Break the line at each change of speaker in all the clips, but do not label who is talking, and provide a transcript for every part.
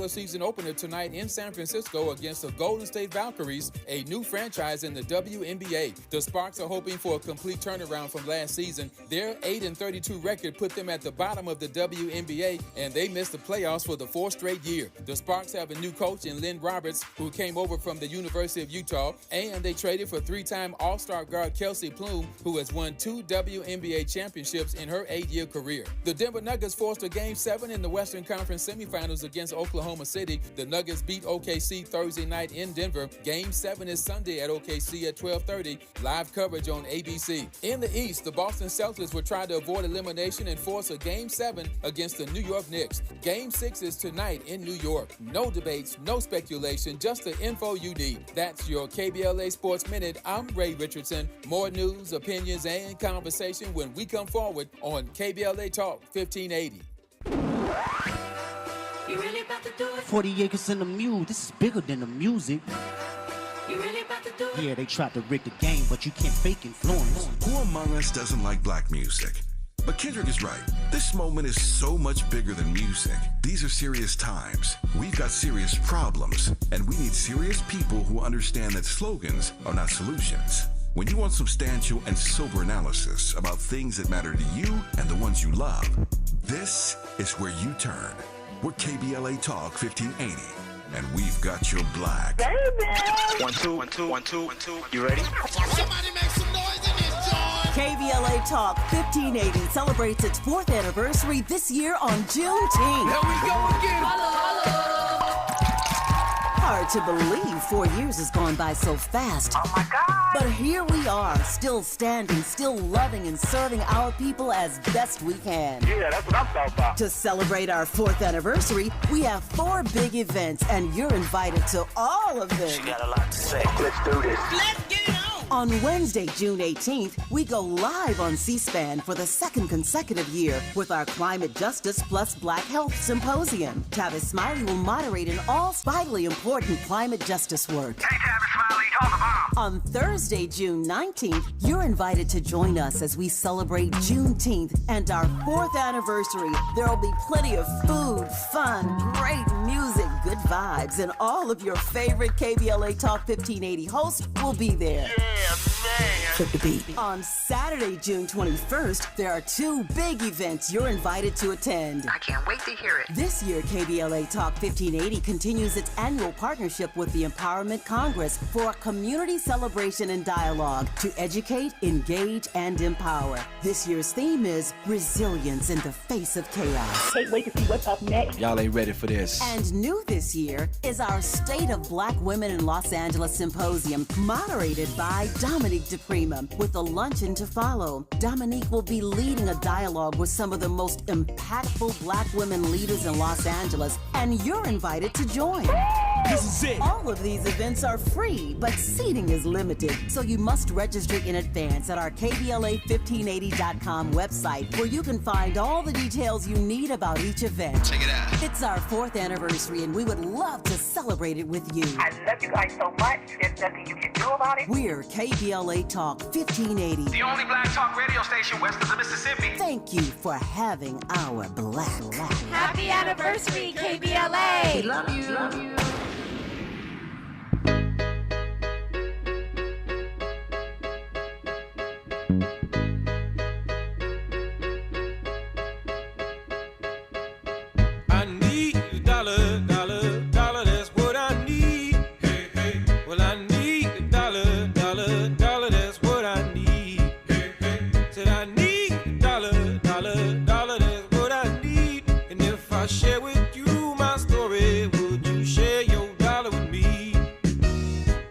regular season opener tonight in San Francisco against the Golden State Valkyries, a new franchise in the WNBA. The Sparks are hoping for a complete turnaround from last season. Their 8-32 record put them at the bottom of the WNBA, and they missed the playoffs for the fourth straight year. The Sparks have a new coach in Lynn Roberts, who came over from the University of Utah, and they traded for three-time All-Star guard Kelsey Plum, who has won 2 WNBA championships in her 8-year career. The Denver Nuggets forced a Game 7 in the Western Conference semifinals against Oklahoma City. The Nuggets beat OKC Thursday night in Denver. Game 7 is Sunday at OKC at 12:30. Live coverage on ABC. In the East, the Boston Celtics will try to avoid elimination and force a Game 7 against the New York Knicks. Game 6 is tonight in New York. No debates, no speculation, just the info you need. That's your KBLA Sports Minute. I'm Ray Richardson. More news, opinions, and conversation when we come forward on KBLA Talk 1580.
You really about to do it?
40 acres in the mule. This is bigger than the music.
You really about to do it?
Yeah, they tried to rig the game, but you can't fake influence.
Who among us doesn't like black music? But Kendrick is right. This moment is so much bigger than music. These are serious times. We've got serious problems, and we need serious people who understand that slogans are not solutions. When you want substantial and sober analysis about things that matter to you and the ones you love, this is where you turn. We're KBLA Talk 1580, and we've got your black.
Baby!
1 2 1 2 1 2 1 2. You ready?
Somebody make some noise in this joint!
KBLA Talk 1580 celebrates its 4th anniversary this year on Juneteenth.
Here we go again! Hello!
Hard to believe 4 years has gone by so fast.
Oh my God!
But here we are, still standing, still loving and serving our people as best we can.
Yeah, that's what I'm talking about.
To celebrate our 4th anniversary, we have 4 big events, and you're invited to all of them.
She got a lot to say.
Let's do this.
Let's get it on! On Wednesday, June 18th, we go live on C-SPAN for the 2nd consecutive year with our Climate Justice plus Black Health Symposium. Tavis Smiley will moderate an all vitally important climate justice work.
Hey, Tavis Smiley, talk about.
On Thursday, June 19th, you're invited to join us as we celebrate Juneteenth and our 4th anniversary. There'll be plenty of food, fun, great music, good vibes, and all of your favorite KBLA Talk 1580 hosts will be there.
Yeah, man.
Flip the beat. On Saturday, June 21st, there are 2 big events you're invited to attend.
I can't wait to hear it.
This year, KBLA Talk 1580 continues its annual partnership with the Empowerment Congress for a community celebration and dialogue to educate, engage, and empower. This year's theme is Resilience in the Face of Chaos.
Can't wait to see what's up next.
Y'all ain't ready for this.
And new this year is our State of Black Women in Los Angeles Symposium, moderated by Dominique DiPrima, with a luncheon to follow. Dominique will be leading a dialogue with some of the most impactful Black women leaders in Los Angeles, and you're invited to join.
This is it.
All of these events are free, but seating is limited, so you must register in advance at our KBLA1580.com website, where you can find all the details you need about each event.
Check it out.
It's our 4th anniversary, and we would love to celebrate it with you.
I love you guys so much. There's nothing you can do about it.
We're KBLA Talk 1580.
The only black talk radio station west of the Mississippi.
Thank you for having our black.
Happy anniversary, KBLA!
We love you. Love you.
I need a dollar, dollar, dollar, that's what I need. Hey, hey. Well, I need a dollar, dollar, dollar, that's what I need. Hey, hey. Said I need a dollar, dollar, dollar, that's what I need. And if I share with you my story, would you share your dollar with me?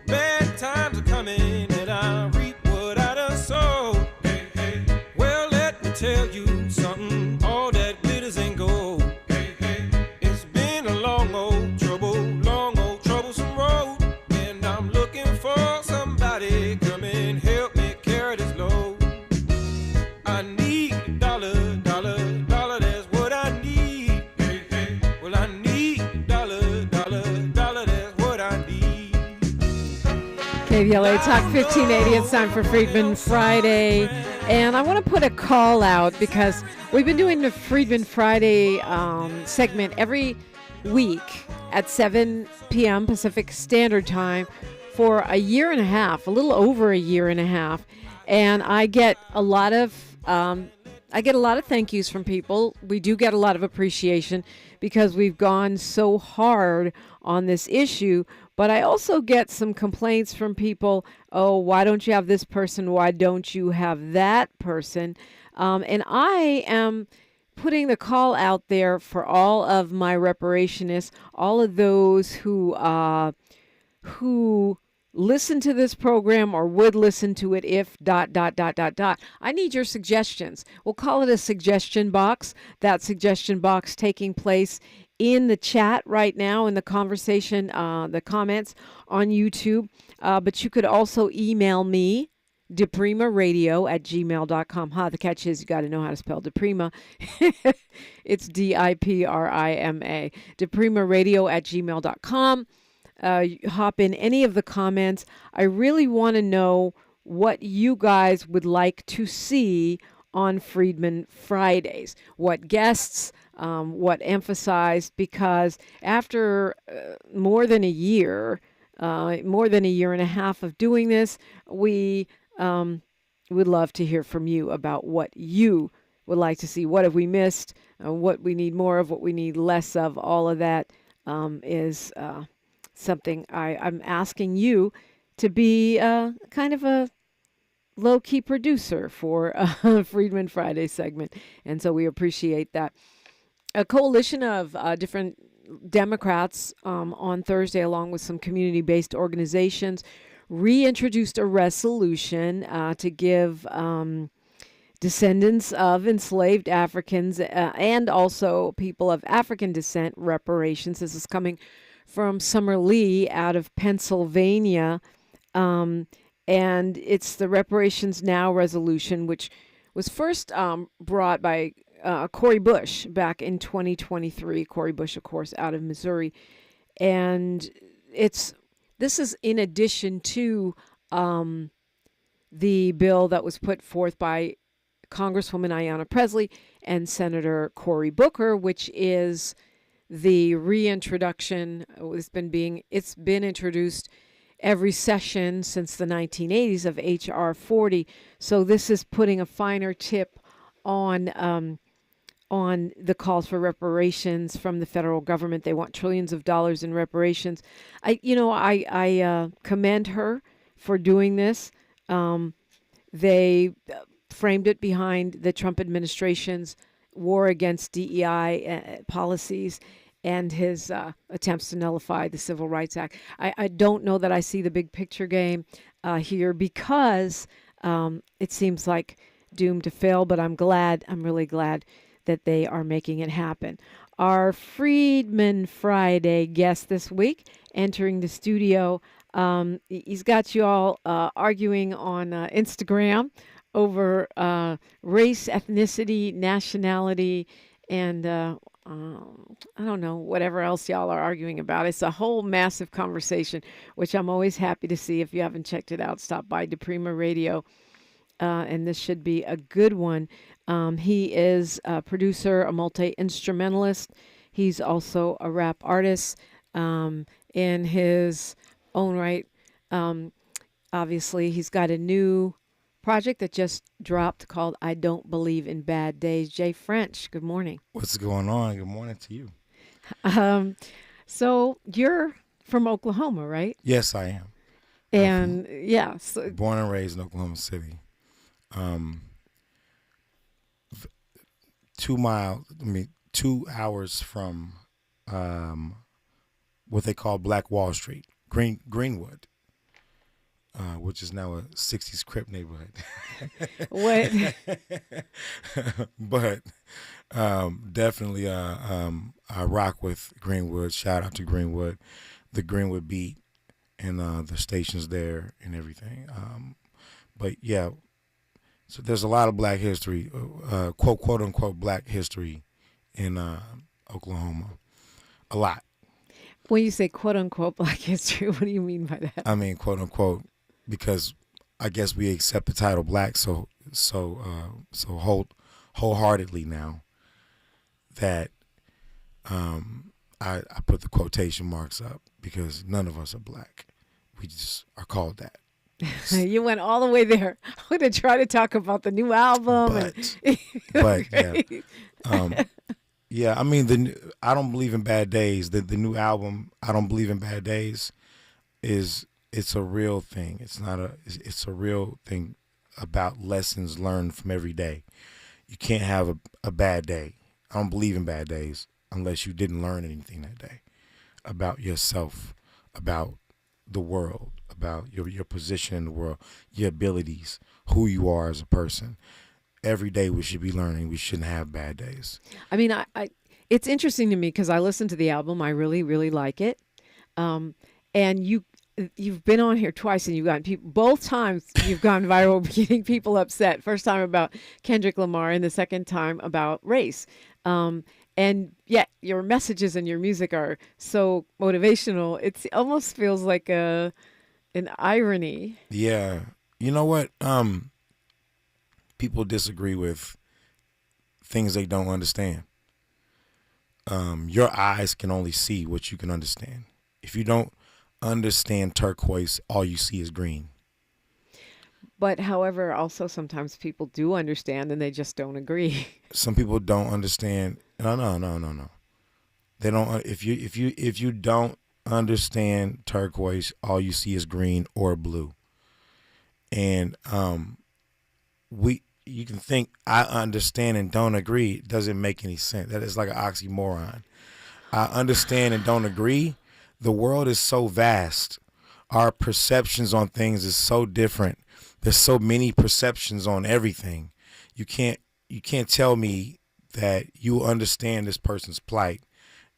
Bad times are coming and I reap what I done sowed. Hey, hey. Well, let me tell you something, all that glitters ain't gold. It's been a long old troublesome road, and I'm looking for somebody come and help me carry this load. I need a dollar, dollar, dollar, that's what I need. Hey, hey. Well, I need a dollar, dollar, dollar, that's what I need.
KBLA Talk 1580, it's time for Freedmen Friday. And I want to put a call out because we've been doing the Freedmen Friday segment every week at 7 p.m. Pacific Standard Time for a year and a half, a little over a year and a half, and I get a lot of thank yous from people. We do get a lot of appreciation because we've gone so hard on this issue, but I also get some complaints from people, oh, why don't you have this person? Why don't you have that person? And I am putting the call out there for all of my reparationists, all of those who listen to this program or would listen to it if ... I need your suggestions. We'll call it a suggestion box. That suggestion box taking place in the chat right now, in the conversation, the comments on YouTube. But you could also email me, diprimaradio@gmail.com. The catch is you got to know how to spell DiPrima. It's DIPRIMA. diprimaradio@gmail.com. Hop in any of the comments. I really want to know what you guys would like to see on Freedmen Fridays. What guests, what emphasized, because after more than a year and a half of doing this, we would love to hear from you about what you would like to see. What have we missed? What we need more of, what we need less of. All of that is something I'm asking you to be kind of a low-key producer for Freedmen Friday segment. And so we appreciate that. A coalition of different Democrats on Thursday, along with some community-based organizations, reintroduced a resolution to give descendants of enslaved Africans and also people of African descent reparations. This is coming from Summer Lee out of Pennsylvania. And it's the Reparations Now resolution, which was first brought by Cori Bush back in 2023. Cori Bush, of course, out of Missouri. And this is in addition to the bill that was put forth by Congresswoman Ayanna Pressley and Senator Cory Booker, which is the reintroduction. It's been introduced every session since the 1980s of H.R. 40. So this is putting a finer tip on the calls for reparations from the federal government. They want trillions of dollars in reparations. I commend her for doing this. They framed it behind the Trump administration's war against DEI policies and his attempts to nullify the Civil Rights Act. I don't know that I see the big picture game here because it seems like doomed to fail, but I'm really glad that they are making it happen. Our Freedmen Friday guest this week entering the studio, he's got you all arguing on Instagram over race, ethnicity, nationality, and I don't know, whatever else y'all are arguing about. It's a whole massive conversation, which I'm always happy to see. If you haven't checked it out, stop by Diprima Radio, and this should be a good one. He is a producer, a multi-instrumentalist. He's also a rap artist in his own right. Obviously, he's got a new project that just dropped called I Don't Believe in Bad Days. Jay French, good morning.
What's going on? Good morning to you.
So you're from Oklahoma, right?
Yes, I am.
And yeah. So,
born and raised in Oklahoma City. 2 hours from what they call Black Wall Street, Greenwood. Which is now a 60s Crip neighborhood.
What?
But definitely I rock with Greenwood. Shout out to Greenwood, the Greenwood beat, and the stations there and everything. But yeah, so there's a lot of black history, quote unquote black history in Oklahoma. A lot.
When you say quote unquote black history, what do you mean by that?
I mean quote unquote, because I guess we accept the title black so wholeheartedly now that I put the quotation marks up because none of us are black. We just are called that.
You went all the way there. I'm going to try to talk about the new album.
But yeah. Yeah, I mean, I Don't Believe in Bad Days, the new album, I Don't Believe in Bad Days, it's a real thing. It's a real thing about lessons learned from every day. You can't have a bad day. I don't believe in bad days unless you didn't learn anything that day about yourself, about the world, about your position in the world, your abilities, who you are as a person. Every day we should be learning. We shouldn't have bad days.
I mean, I it's interesting to me because I listened to the album. I really, really like it. And you've been on here twice, and you've gotten people. Both times you've gone viral, getting people upset. First time about Kendrick Lamar, and the second time about race. And yet your messages and your music are so motivational. It almost feels like an irony.
Yeah, you know what? People disagree with things they don't understand. Your eyes can only see what you can understand. If you don't understand turquoise, all you see is green.
But however, also sometimes people do understand and they just don't agree.
Some people don't understand. No. They don't. If you don't understand turquoise, all you see is green or blue. And you can think I understand and don't agree. It doesn't make any sense. That is like an oxymoron. I understand and don't agree. The world is so vast. Our perceptions on things is so different. There's so many perceptions on everything. You can't tell me that you understand this person's plight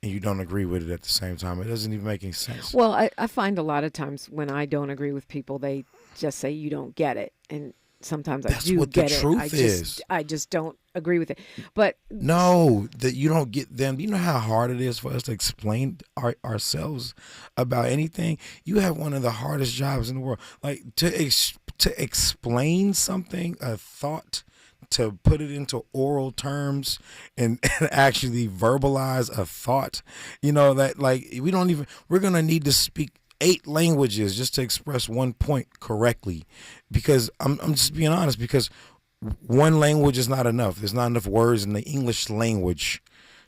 and you don't agree with it at the same time. It doesn't even make any sense.
Well, I find a lot of times when I don't agree with people, they just say you don't get it. And sometimes I do get it.
That's what the truth is.
I just don't agree with it. But
no, that you don't get them. You know how hard it is for us to explain ourselves about anything? You have one of the hardest jobs in the world. Like to explain something, a thought, to put it into oral terms and actually verbalize a thought. You know, that like we're going to need to speak 8 languages just to express one point correctly, because I'm just being honest, because one language is not enough. There's not enough words in the English language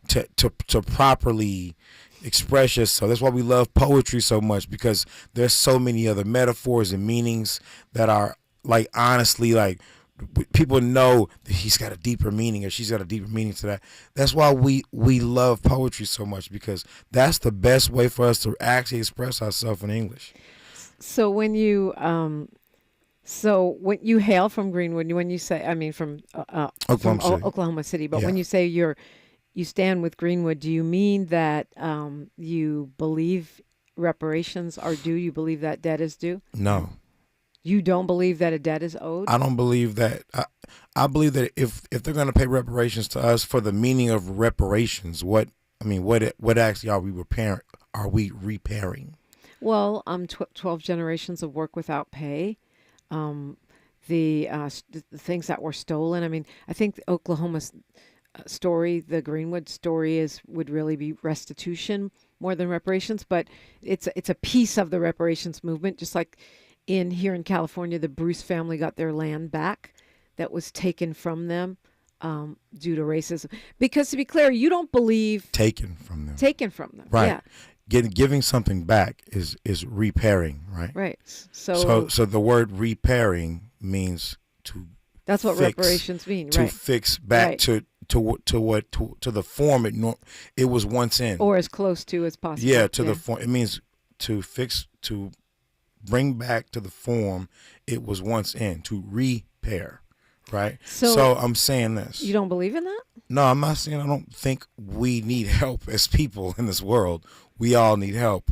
to properly express yourself. That's why we love poetry so much, because there's so many other metaphors and meanings that are like, honestly, like people know that he's got a deeper meaning or she's got a deeper meaning to that. That's why we love poetry so much, because that's the best way for us to actually express ourselves in English.
So when you hail from Greenwood, when you say, I mean from Oklahoma City, but when you say you stand with Greenwood, do you mean that you believe reparations are due? You believe that debt is due?
No.
You don't believe that a debt is owed?
I don't believe that. I believe that if they're going to pay reparations to us for the meaning of reparations, what actually are we repairing?
Well, 12 generations of work without pay, the things that were stolen. I mean, I think the Oklahoma story, the Greenwood story, would really be restitution more than reparations, but it's a piece of the reparations movement, just like here in California, the Bruce family got their land back that was taken from them due to racism. Because to be clear, you don't believe
taken from them.
Right.
Yeah. Giving something back is repairing, right?
Right.
So the word repairing means to.
That's what reparations mean,
to
right? To
fix back to the form it was once in,
or as close to as possible.
Yeah, the form. It means to fix, to bring back to the form it was once in, to repair, right? So I'm saying this.
You don't believe in that?
No, I'm not saying I don't think we need help as people in this world. We all need help.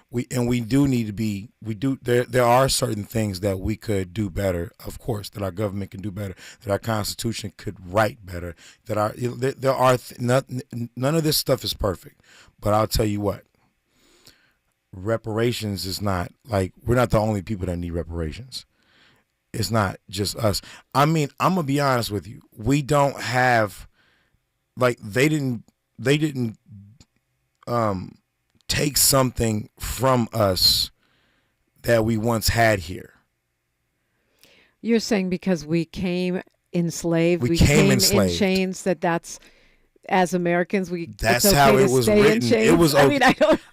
We do need to be. There are certain things that we could do better, of course, that our government can do better, that our Constitution could write better. None of this stuff is perfect, but I'll tell you what. Reparations is not like, we're not the only people that need reparations. It's not just us. I mean, I'm gonna be honest with you. We don't have, like, they didn't take something from us that we once had here.
You're saying because we came enslaved,
we came
in
enslaved.
chains, that's as Americans,
that's
it's okay
how it
to
was
stay in
written.
chains?
It was.
I mean,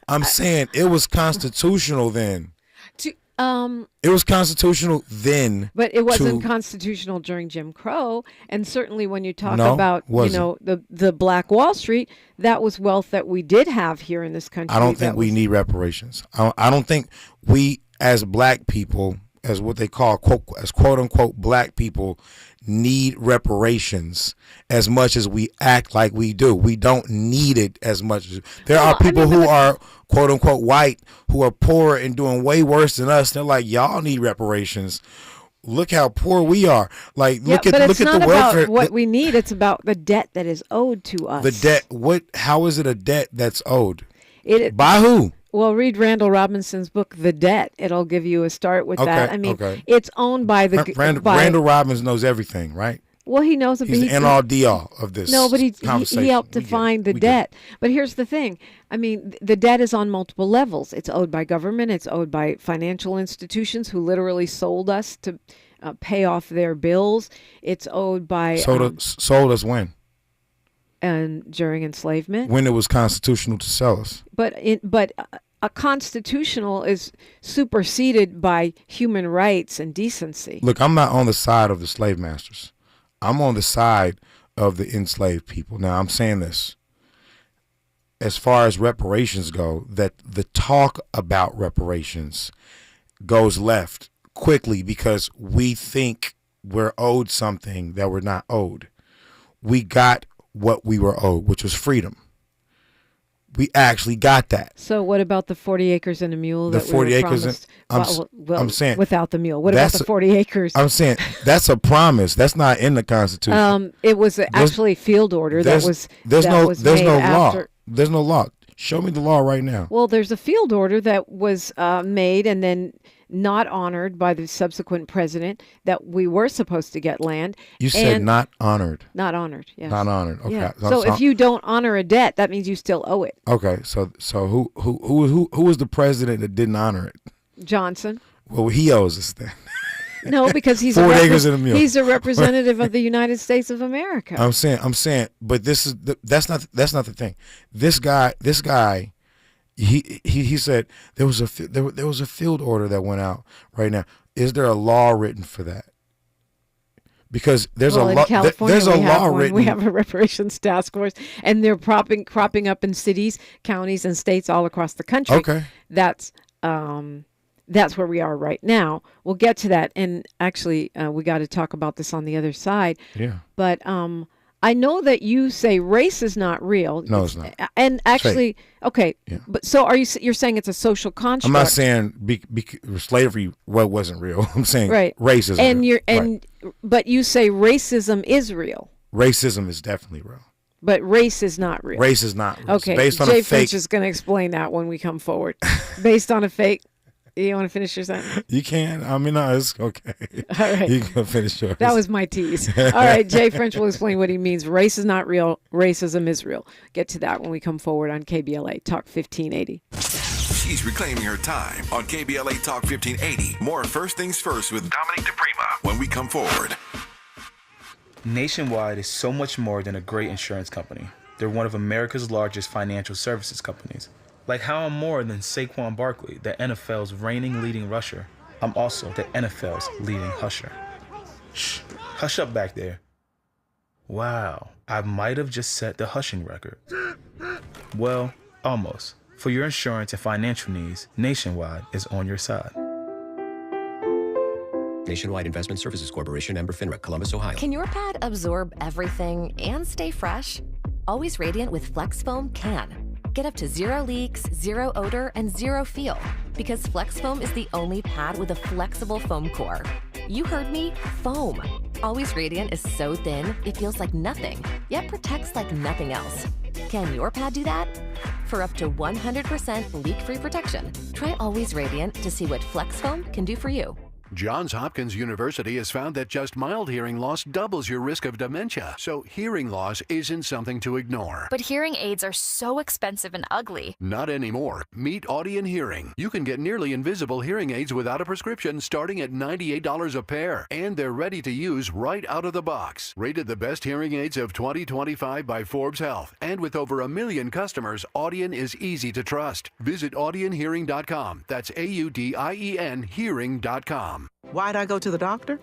I'm saying it was constitutional then. It was constitutional then.
But it wasn't constitutional during Jim Crow. And certainly when you talk about, the Black Wall Street, that was wealth that we did have here in this country.
I don't think we need reparations. I don't think we as black people, as what they call quote unquote black people, need reparations as much as we act like we do. We don't need it as much. There are people who are quote unquote white who are poor and doing way worse than us. They're like, y'all need reparations. Look how poor we are. Like, look at the welfare.
About what we need. It's about the debt that is owed to us.
The debt. How is it a debt that's owed? By who?
Well, read Randall Robinson's book, The Debt. It'll give you a start with that. I mean, it's owned by the...
Randall Robbins knows everything, right?
Well, he knows...
He's the end-all of this conversation.
He helped define the debt. But here's the thing. I mean, the debt is on multiple levels. It's owed by government. It's owed by financial institutions who literally sold us to pay off their bills. It's owed by...
Sold us when?
And during enslavement.
When it was constitutional to sell us.
But a constitutional is superseded by human rights and decency.
Look, I'm not on the side of the slave masters. I'm on the side of the enslaved people. Now, I'm saying this. As far as reparations go, that the talk about reparations goes left quickly because we think we're owed something that we're not owed. We got what we were owed, which was freedom. We actually got that.
So what about the 40 acres and a mule?
The 40 acres. I'm saying
without the mule. What about the 40 acures?
I'm saying that's a promise. That's not in the Constitution.
It was actually a field order that was.
There's no
law.
There's no law. Show me the law right now.
Well, there's a field order that was made and then not honored by the subsequent president that we were supposed to get land.
You said not honored.
Not honored, yes.
Not honored, okay.
Yeah. So if you don't honor a debt, that means you still owe it.
Okay, so who was the president that didn't honor it?
Johnson.
Well, he owes us then.
No, because he's
4 acres and a mule.
He's a representative of the United States of America.
I'm saying, but that's not the thing. This guy. He said there was a field order that went out right now. Is there a law written for that? Because there's a law. There's a law written.
We have a reparations task force, and they're cropping up in cities, counties, and states all across the country.
Okay,
that's where we are right now. We'll get to that, and actually, we got to talk about this on the other side.
Yeah,
but I know that you say race is not real.
No, it's not.
And actually, okay.
Yeah.
But so you're saying it's a social construct.
I'm not saying slavery wasn't real. I'm saying racism.
And but you say racism is real.
Racism is definitely real.
But race is not real.
Race is not real.
Okay.
Based on
Jay
a fake.
French is going to explain that when we come forward. Based on a fake. You want to finish your sentence?
You can. I mean, no, it's okay.
All right.
You can finish yours.
That was my tease. All right. Jay French will explain what he means. Race is not real. Racism is real. Get to that when we come forward on KBLA Talk 1580.
She's reclaiming her time on KBLA Talk 1580. More First Things First with Dominique DiPrima when we come forward.
Nationwide is so much more than a great insurance company. They're one of America's largest financial services companies. Like how I'm more than Saquon Barkley, the NFL's reigning leading rusher. I'm also the NFL's leading husher. Shh, hush up back there. Wow, I might have just set the hushing record. Well, almost. For your insurance and financial needs, Nationwide is on your side.
Nationwide Investment Services Corporation, member FINRA, Columbus, Ohio.
Can your pad absorb everything and stay fresh? Always Radiant with Flex Foam can. Get up to 0 leaks, 0 odor, and 0 feel. Because Flex Foam is the only pad with a flexible foam core. You heard me, foam. Always Radiant is so thin, it feels like nothing, yet protects like nothing else. Can your pad do that? For up to 100% leak-free protection, try Always Radiant to see what Flex Foam can do for you.
Johns Hopkins University has found that just mild hearing loss doubles your risk of dementia, so hearing loss isn't something to ignore.
But hearing aids are so expensive and ugly.
Not anymore. Meet Audion Hearing. You can get nearly invisible hearing aids without a prescription starting at $98 a pair, and they're ready to use right out of the box. Rated the best hearing aids of 2025 by Forbes Health, and with over 1 million customers, Audion is easy to trust. Visit audionhearing.com. That's AUDIEN hearing.com.
Why'd I go to the doctor?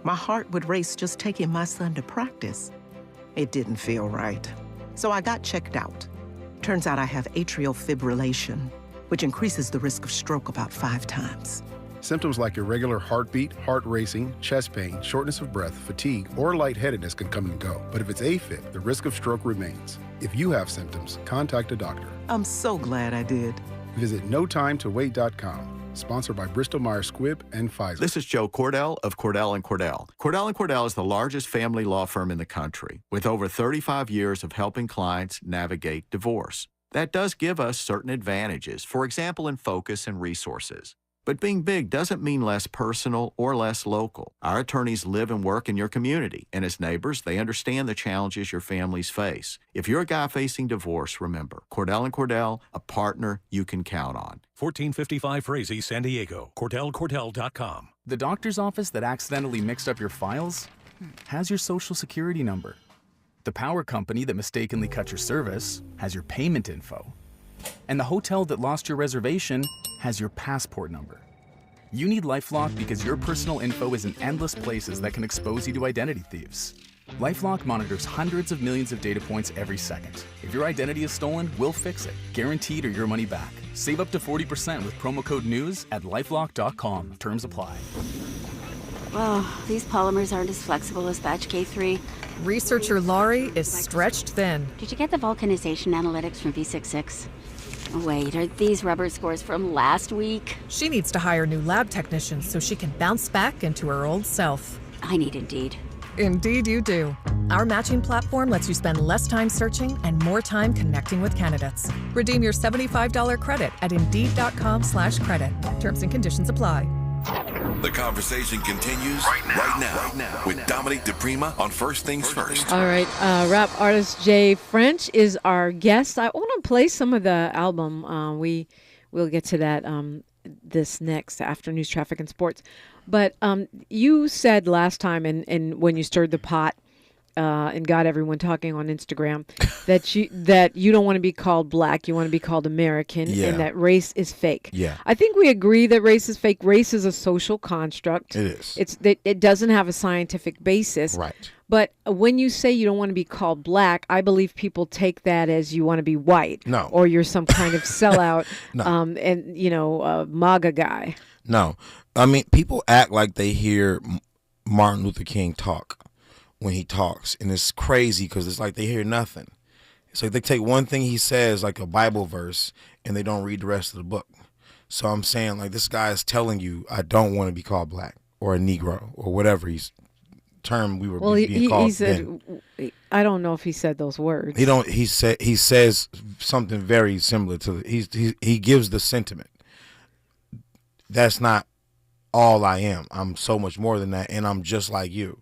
My heart would race just taking my son to practice. It didn't feel right. So I got checked out. Turns out I have atrial fibrillation, which increases the risk of stroke about 5 times.
Symptoms like irregular heartbeat, heart racing, chest pain, shortness of breath, fatigue, or lightheadedness can come and go. But if it's AFib, the risk of stroke remains. If you have symptoms, contact a doctor.
I'm so glad I did.
Visit notimetowait.com. Sponsored by Bristol-Myers Squibb and Pfizer.
This is Joe Cordell of Cordell & Cordell. Cordell & Cordell is the largest family law firm in the country, with over 35 years of helping clients navigate divorce. That does give us certain advantages, for example, in focus and resources. But being big doesn't mean less personal or less local. Our attorneys live and work in your community, and as neighbors, they understand the challenges your families face. If you're a guy facing divorce, remember, Cordell & Cordell, a partner you can count on.
1455 Frazee, San Diego. CordellCordell.com.
The doctor's office that accidentally mixed up your files has your social security number. The power company that mistakenly cut your service has your payment info. And the hotel that lost your reservation has your passport number. You need LifeLock because your personal info is in endless places that can expose you to identity thieves. LifeLock monitors hundreds of millions of data points every second. If your identity is stolen, we'll fix it, guaranteed or your money back. Save up to 40% with promo code NEWS at LifeLock.com. Terms apply.
Oh, these polymers aren't as flexible as batch K3.
Researcher Laurie is stretched thin.
Did you get the vulcanization analytics from V66? Wait, are these rubber scores from last week?
She needs to hire new lab technicians so she can bounce back into her old self.
I need Indeed.
Indeed you do. Our matching platform lets you spend less time searching and more time connecting with candidates. Redeem your $75 credit at Indeed.com/credit. Terms and conditions apply.
The conversation continues right now with Dominique DiPrima on First Things First.
All right, rap artist Jay French is our guest. I want to play some of the album. We'll get to that this next after News, Traffic, and Sports. But you said last time, and when you stirred the pot and got everyone talking on Instagram, that you don't want to be called black, you want to be called American, and that race is fake.
Yeah.
I think we agree that race is fake. Race is a social construct.
It is.
It doesn't have a scientific basis.
Right.
But when you say you don't want to be called black, I believe people take that as you want to be white.
No.
Or you're some kind of sellout
No.
MAGA guy.
No. I mean, people act like they hear Martin Luther King talk when he talks, and it's crazy because it's like they hear nothing. It's like they take one thing he says, like a Bible verse, and they don't read the rest of the book. So I'm saying, like, this guy is telling you, I don't want to be called black or a Negro or whatever term we were being called.
He said, I don't know if he said those words.
He says something very similar to he gives the sentiment. That's not all I am. I'm so much more than that, and I'm just like you.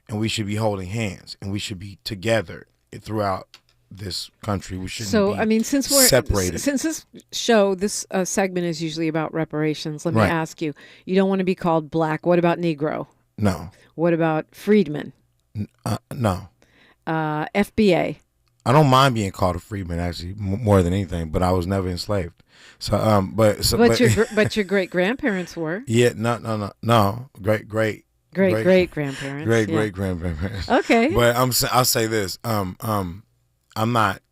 And we should be holding hands, and we should be together throughout this country. We shouldn't be
since we're
separated.
Since this show, this segment is usually about reparations, let me ask you, you don't want to be called black. What about Negro?
No.
What about freedman?
No.
FBA?
I don't mind being called a freedman, actually, more than anything, but I was never enslaved. So, but
your great grandparents were.
Yeah, no. Great
grandparents.
Great grandparents.
Okay.
But I'll say this. I'm not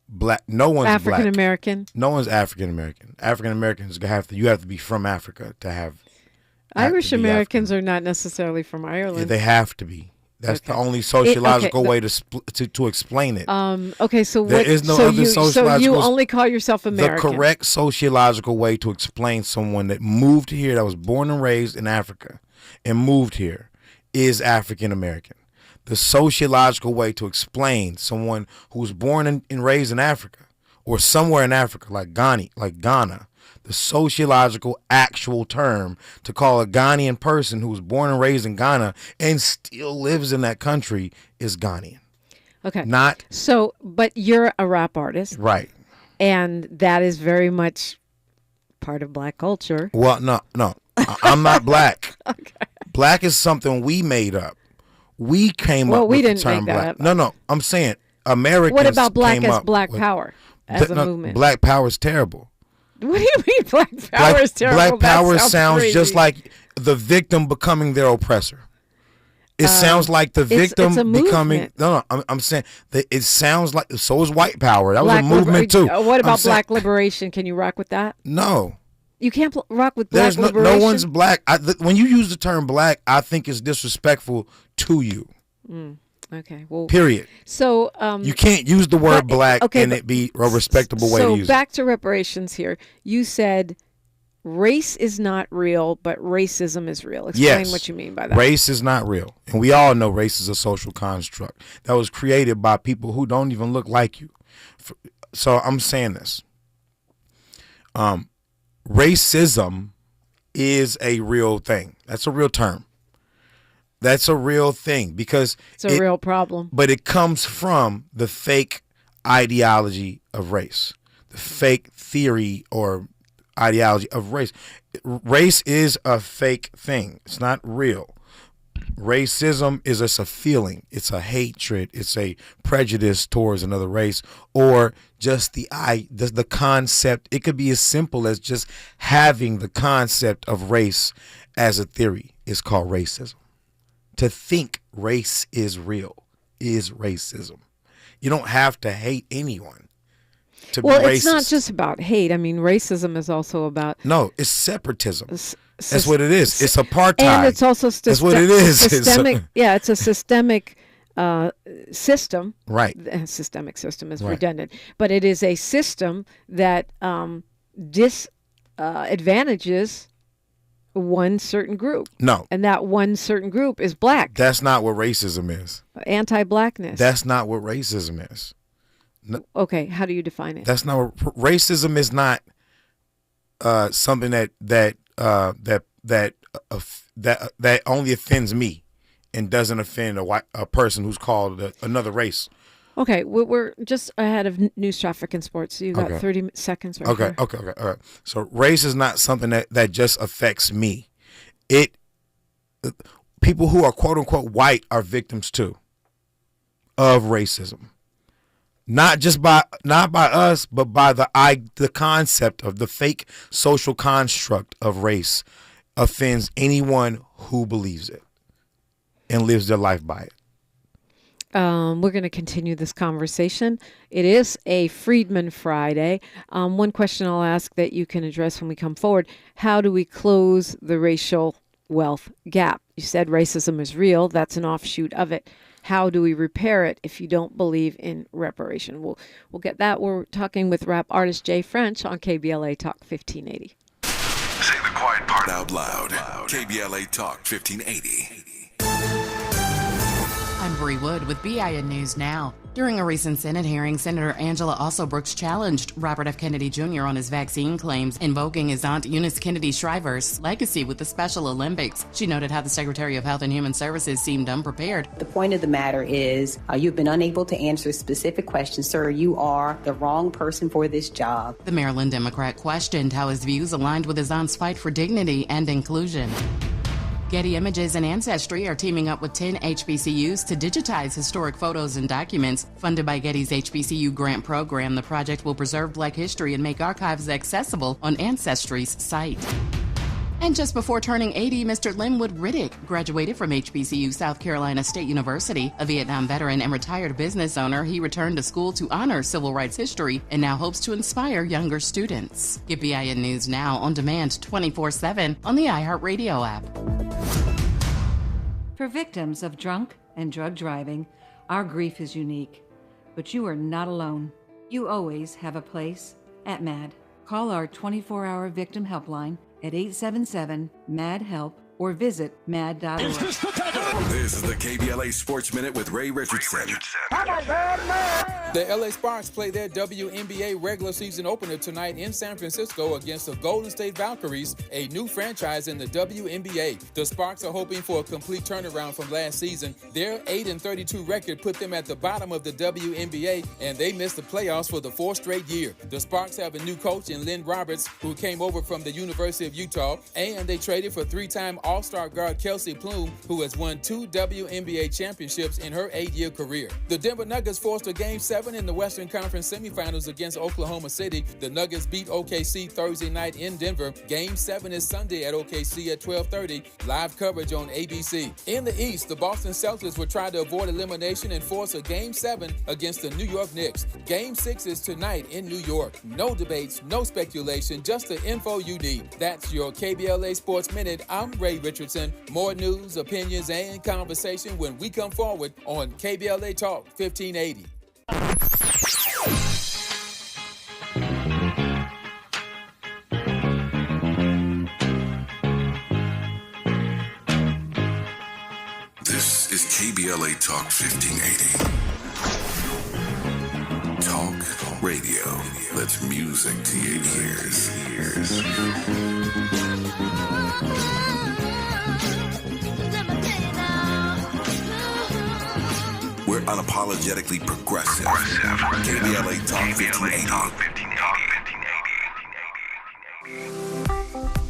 black. No one's
African
black.
American.
No one's African American. African Americans you have to be from Africa to have.
Irish Americans are not necessarily from Ireland.
Yeah, they have to be. That's the only sociological way to explain it.
Okay, so
there is no other sociological.
So you only call yourself American.
The correct sociological way to explain someone that moved here, that was born and raised in Africa, and moved here, is African American. The sociological way to explain someone who was born and raised in Africa, or somewhere in Africa, like Ghana, The sociological actual term to call a Ghanaian person who was born and raised in Ghana and still lives in that country is Ghanaian.
Okay.
Not
so, but you're a rap artist,
right?
And that is very much part of black culture.
Well, no, I'm not black. Okay. Black is something we made up. We came up with the term black. No, I'm saying Americans.
What about black
came
as
up
black
with,
power as a movement?
Black power is terrible.
What do you mean black power is terrible?
Black power sounds
crazy.
just like the victim becoming their oppressor. It sounds like the victim
it's a
becoming.
Movement.
No, I'm saying that it sounds like. So is white power. That
Black
was a movement too.
What about black liberation? Can you rock with that?
No.
You can't rock with black liberation?
No one's black. When you use the term black, I think it's disrespectful to you.
Okay. Well.
Period.
So.
You can't use the word black and it be a respectable way to use it.
So back to reparations here. You said race is not real, but racism is real. Explain what you mean by that.
Race is not real. And we all know race is a social construct that was created by people who don't even look like you. So I'm saying this. Racism is a real thing. That's a real term. That's a real thing because
it's a real problem.
But it comes from the fake ideology of race, the fake theory or ideology of race. Race is a fake thing. It's not real. Racism is just a feeling. It's a hatred. It's a prejudice towards another race, or just the concept. It could be as simple as just having the concept of race as a theory is called racism. To think race is real is racism. You don't have to hate anyone.
Well, it's not just about hate. I mean, racism is also about...
No, it's separatism. That's what it is. It's apartheid.
And it's also...
That's what it is.
Systemic, it's a systemic system.
Right.
Systemic system is redundant. But it is a system that disadvantages one certain group.
No.
And that one certain group is black.
That's not what racism is.
Anti-blackness.
That's not what racism is. No,
okay, how do you define it?
That's not what racism is. Not something that only offends me and doesn't offend a person who's called another race.
Okay, we're just ahead of news, traffic, and sports. So you got 30 seconds right here.
Okay, all right. So race is not something that just affects me. People who are quote unquote white are victims too of racism. Not by us, but by the concept of the fake social construct of race offends anyone who believes it and lives their life by it.
We're going to continue this conversation. It is a Freedmen Friday. One question I'll ask that you can address when we come forward: how do we close the racial wealth gap? You said racism is real. That's an offshoot of it. How do we repair it if you don't believe in reparation? We'll get that. We're talking with rap artist Jay French on KBLA Talk 1580.
Say the quiet part out loud. KBLA Talk 1580.
I'm Bree Wood with BIN News Now. During a recent Senate hearing, Senator Angela Also Brooks challenged Robert F. Kennedy Jr. on his vaccine claims, invoking his aunt Eunice Kennedy Shriver's legacy with the Special Olympics. She noted how the Secretary of Health and Human Services seemed unprepared.
The point of the matter is you've been unable to answer specific questions. Sir, you are the wrong person for this job.
The Maryland Democrat questioned how his views aligned with his aunt's fight for dignity and inclusion. Getty Images and Ancestry are teaming up with 10 HBCUs to digitize historic photos and documents. Funded by Getty's HBCU grant program, the project will preserve Black history and make archives accessible on Ancestry's site. And just before turning 80, Mr. Linwood Riddick graduated from HBCU South Carolina State University. A Vietnam veteran and retired business owner, he returned to school to honor civil rights history and now hopes to inspire younger students. Get BIN News Now on demand 24/7 on the iHeartRadio app.
For victims of drunk and drug driving, our grief is unique. But you are not alone. You always have a place at MAD. Call our 24-hour victim helpline at 877-MAD-HELP or visit mad.org.
This is the KBLA Sports Minute with Ray Richardson.
I'm a bad man.
The LA Sparks play their WNBA regular season opener tonight in San Francisco against the Golden State Valkyries, a new franchise in the WNBA. The Sparks are hoping for a complete turnaround from last season. Their 8-32 record put them at the bottom of the WNBA, and they missed the playoffs for the fourth straight year. The Sparks have a new coach in Lynn Roberts, who came over from the University of Utah, and they traded for three-time All-Star guard Kelsey Plum, who has won 2 WNBA championships in her 8-year career. The Denver Nuggets forced a Game 7 in the Western Conference semifinals against Oklahoma City. The Nuggets beat OKC Thursday night in Denver. Game 7 is Sunday at OKC at 12:30. Live coverage on ABC. In the East, the Boston Celtics will try to avoid elimination and force a Game 7 against the New York Knicks. Game 6 is tonight in New York. No debates, no speculation, just the info you need. That's your KBLA Sports Minute. I'm Ray Richardson. More news, opinions, and conversation when we come forward on KBLA Talk 1580.
This is KBLA Talk 1580. Talk radio. That's music to your ears. We're unapologetically progressive. KBLA Talk 1580.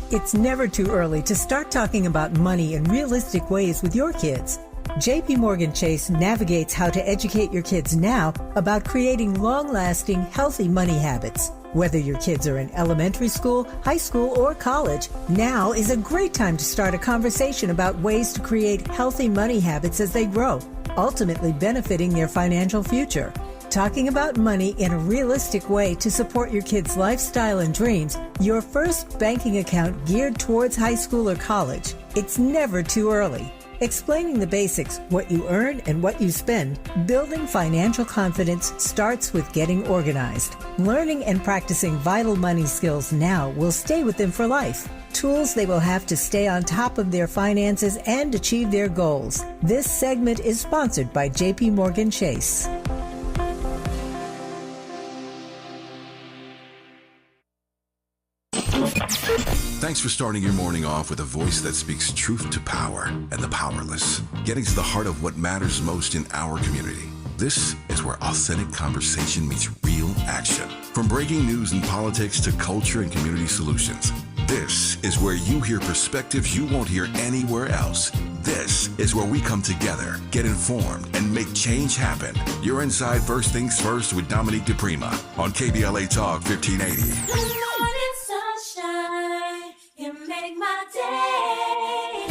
It's never too early to start talking about money in realistic ways with your kids. JP Morgan Chase navigates how to educate your kids now about creating long-lasting, healthy money habits. Whether your kids are in elementary school, high school, or college, now is a great time to start a conversation about ways to create healthy money habits as they grow, ultimately benefiting their financial future. Talking about money in a realistic way to support your kids' lifestyle and dreams, your first banking account geared towards high school or college. It's never too early. Explaining the basics, what you earn and what you spend, building financial confidence starts with getting organized. Learning and practicing vital money skills now will stay with them for life. Tools they will have to stay on top of their finances and achieve their goals. This segment is sponsored by JP Morgan Chase.
Thanks for starting your morning off with a voice that speaks truth to power and the powerless, getting to the heart of what matters most in our community. This is where authentic conversation meets real action. From breaking news and politics to culture and community solutions, this is where you hear perspectives you won't hear anywhere else. This is where we come together, get informed, and make change happen. You're inside First Things First with Dominique DiPrima on KBLA Talk 1580.
Good morning, sunshine. You make my day.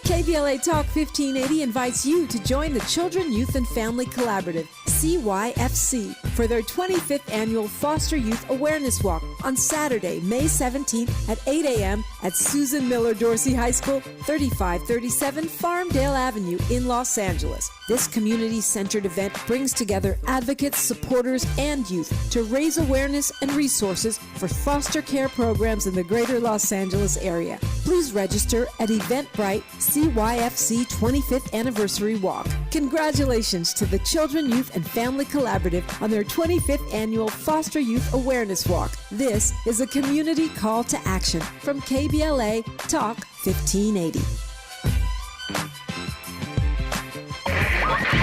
KBLA Talk 1580 invites you to join the Children, Youth, and Family Collaborative, CYFC, for their 25th annual Foster Youth Awareness Walk on Saturday, May 17th at 8 a.m. at Susan Miller Dorsey High School, 3537 Farmdale Avenue in Los Angeles. This community-centered event brings together advocates, supporters, and youth to raise awareness and resources for foster care programs in the greater Los Angeles area. Please register at Eventbrite CYFC 25th Anniversary Walk. Congratulations to the Children, Youth, and Family Collaborative on their 25th annual Foster Youth Awareness Walk. This is a community call to action from KBLA Talk 1580.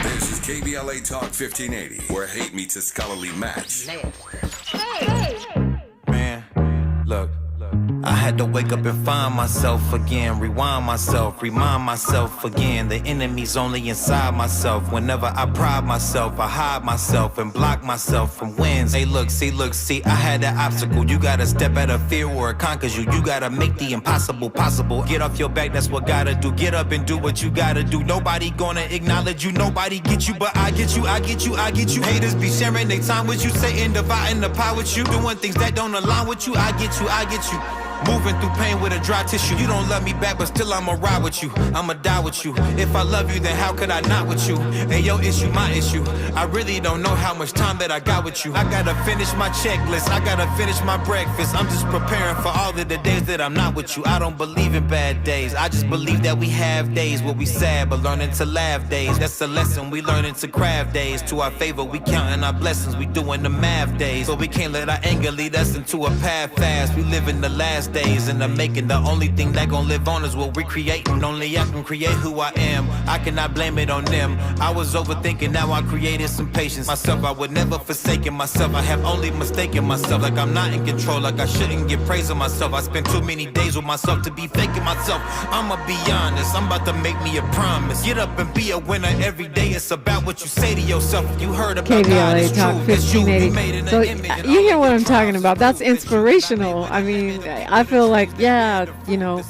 This is KBLA Talk 1580, where hate meets a scholarly match.
Man, look. I had to wake up and find myself again, rewind myself, remind myself again. The enemy's only inside myself. Whenever I pride myself, I hide myself and block myself from wins. Hey, look, see, I had an obstacle. You gotta step out of fear or it conquers you. You gotta make the impossible possible. Get off your back, that's what gotta do. Get up and do what you gotta do. Nobody gonna acknowledge you, nobody get you, but I get you. Haters be sharing their time with you, Satan dividing the pie with you, doing things that don't align with you. I get you. Moving through pain with a dry tissue. You don't love me back, but still I'ma ride with you. I'ma die with you. If I love you, then how could I not with you? Ain't your issue, my issue. I really don't know how much time that I got with you. I gotta finish my checklist. I gotta finish my breakfast. I'm just preparing for all of the days that I'm not with you. I don't believe in bad days. I just believe that we have days where we sad, but learning to laugh days. That's a lesson we learning to craft days. To our favor, we counting our blessings. We doing the math days. But we can't let our anger lead us into a path fast. We live in the last days and the making. The only thing that gon' live on is what we're creating. Only I can create who I am. I cannot blame it on them. I was overthinking, now I created some patience. Myself, I would never forsaken myself. I have only mistaken myself. Like I'm not in control, like I shouldn't get praise of myself. I spend too many days with myself to be faking myself. I'ma be honest, I'm about to make me a promise. Get up and be a winner every day. It's about what you say to yourself. You heard about God,
KBLA
it's
Talk
true. It's you. We made
1580.
in
So
the image.
you hear what I'm talking about. That's inspirational. I mean, I feel like, yeah, you know,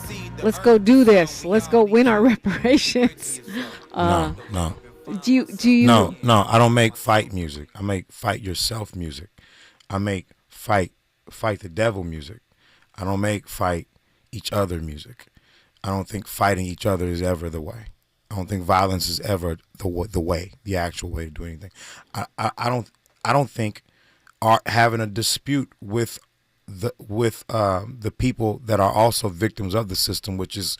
let's go do this. Let's go win our reparations.
No.
Do you?
No, I don't make fight music. I make fight yourself music. I make fight the devil music. I don't make fight each other music. I don't think fighting each other is ever the way. I don't think violence is ever the actual way to do anything. I don't think having a dispute with the people that are also victims of the system, which is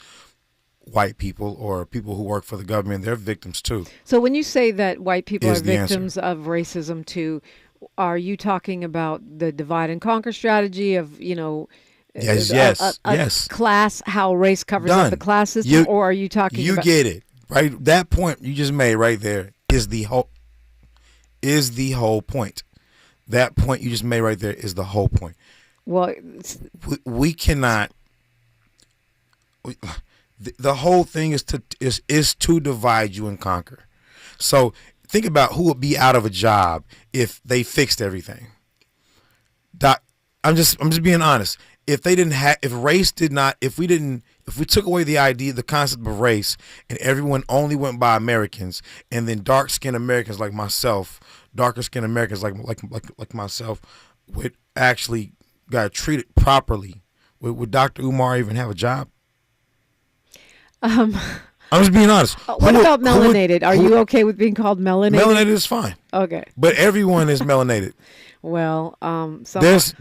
white people or people who work for the government, they're victims too.
So when you say that white people are
Is the
victims of racism too, are you talking about the divide and conquer strategy of, you know,
yes.
class, how race covers up the class system, or are you talking about...
You get it, right? That point you just made right there is the whole point. That point you just made right there is the whole point.
Well,
we cannot... The whole thing is to divide you and conquer. So think about who would be out of a job if they fixed everything. I'm just being honest. If we took away the concept of race, and everyone only went by Americans, and then dark-skinned Americans like myself, darker-skinned Americans like myself would actually got treated properly, would Dr. Umar even have a job? I'm just being honest.
What about melanated? Are you okay with being called melanated?
Melanated is fine.
Okay.
But everyone is melanated.
Well,
there's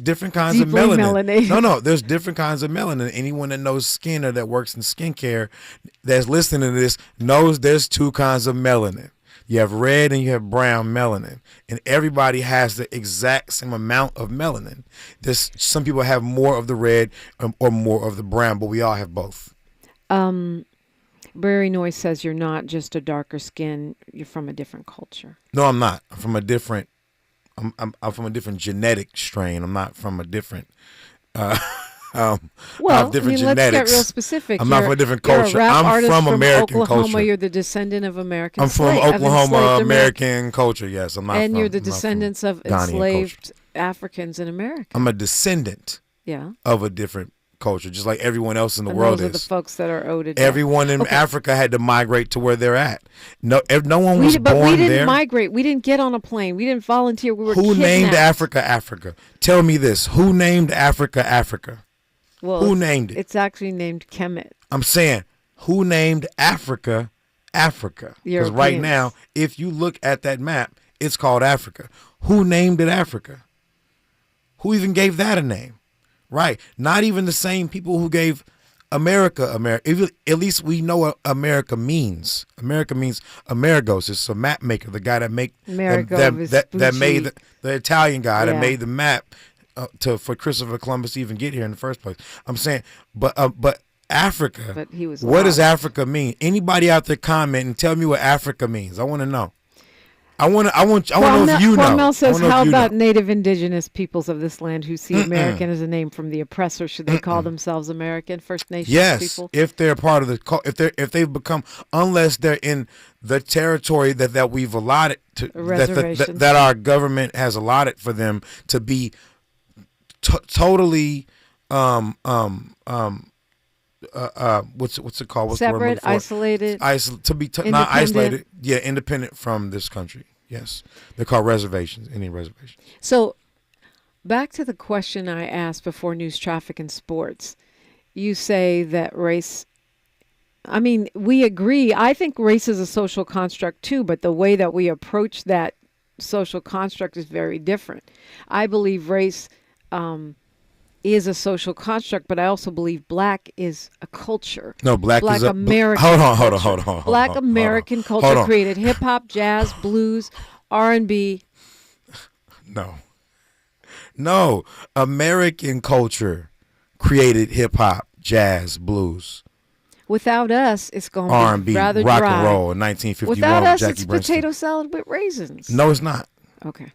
different kinds of melanin.
Melanated.
No, there's different kinds of melanin. Anyone that knows skin or that works in skincare that's listening to this knows there's two kinds of melanin. You have red and you have brown melanin, and everybody has the exact same amount of melanin. Some people have more of the red or more of the brown, but we all have both.
Brary Noise says you're not just a darker skin; you're from a different culture.
No, I'm not. I'm from a different. I'm from a different genetic strain. I'm not from a different.
Well,
different genetics.
Let's get real specific.
I'm not from a different culture.
I'm
from American
Oklahoma.
culture.
You're the descendant of American.
I'm from Oklahoma, American culture. Yes, I'm not.
And you're the descendants of enslaved Africans in America.
I'm a descendant.
Yeah.
Of a different culture, just like everyone else in the world is.
Those are the folks that are owed it.
Everyone in Africa had to migrate to where they're at. No one was born there.
But we didn't migrate. We didn't get on a plane. We didn't volunteer. We were
Who
kidnapped.
named Africa Africa? Tell me this. Who named Africa Africa?
Well,
who named it?
It's actually named Kemet.
I'm saying, who named Africa Africa? Because right now, if you look at that map, it's called Africa. Who named it Africa? Who even gave that a name? Right. Not even the same people who gave America. At least we know what America means. America means Amerigos. It's a map maker, the guy that made the Italian guy that made the map for Christopher Columbus to even get here in the first place. I'm saying, but Africa.
But he was
what does Africa mean? Anybody out there comment and tell me what Africa means? I want to know. I want to know if you know.
Cornell says, how about native indigenous peoples of this land who see American as a name from the oppressor? Should they call themselves American First Nations people?
Yes, if they're part of if they've become, unless they're in the territory that we've allotted to, that our government has allotted for them to be totally what's it called? What's
separate, isolated,
not isolated. Yeah, independent from this country. Yes, they're called reservations. Indian reservations.
So, Back to the question I asked before news, traffic, and sports. You say that race, I mean, we agree. I think race is a social construct too, but the way that we approach that social construct is very different. I believe race is a social construct, but I also believe black is a culture.
No, black is a
American.
Hold on.
Black American culture created hip hop, jazz, blues, R&B.
No, American culture created hip hop, jazz, blues.
Without us, it's going to
R&B,
be rather
rock
dry.
and roll in 1951
Without
with
us,
Jackie
it's
Brenston.
potato salad with raisins.
No, it's not.
Okay.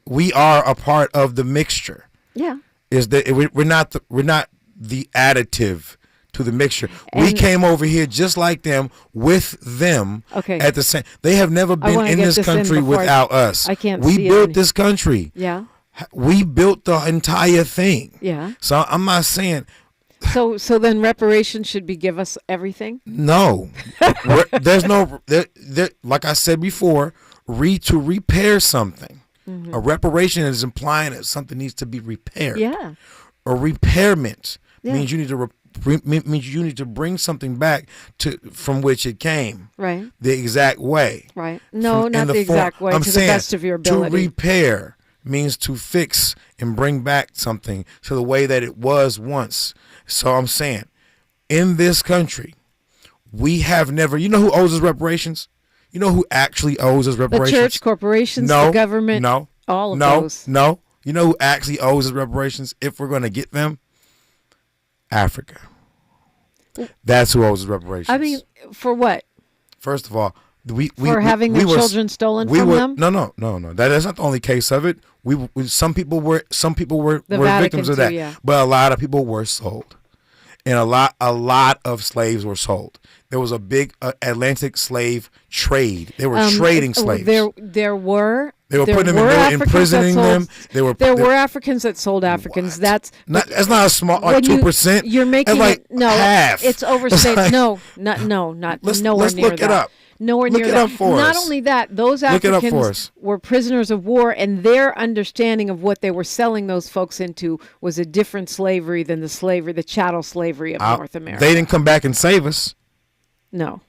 We are a part of the mixture.
Yeah.
Is that we're not the additive to the mixture. We came over here just like them, with them.
Okay.
At the same. They have never been in this country without us.
I can't.
We built this country.
Yeah.
We built the entire thing.
Yeah.
So I'm not saying.
So then reparations should give us everything?
No. There's no like I said before, to repair something. Mm-hmm. A reparation is implying that something needs to be repaired.
Yeah.
A repairment means you need to bring something back from which it came.
Right.
The exact way.
Right. No, not the exact way. To the best of your ability.
To repair means to fix and bring back something to the way that it was once. So I'm saying, in this country, we have never. You know who owes us reparations? You know who actually owes us reparations?
The church, corporations, the government.
No.
All of those.
No. You know who actually owes us reparations if we're going to get them? Africa. That's who owes us reparations.
I mean, for what?
First of all,
having their children stolen from them?
No. That's not the only case of it. Some people were victims of that,
too, yeah.
But a lot of people were sold, and a lot of slaves were sold. There was a big Atlantic slave trade. They were trading slaves.
There were.
They were putting them in, they were imprisoning them. There
were Africans that sold Africans.
What?
That's
not a small, like 2%.
You're making
like
half. It's overstated.
Like,
not
let's
nowhere near
look
that.
It up.
Nowhere
look
near
it
that.
Up for
Not
us.
only that, those Africans were prisoners of war, and their understanding of what they were selling those folks into was a different slavery than the chattel slavery of North America.
They didn't come back and save us.
No.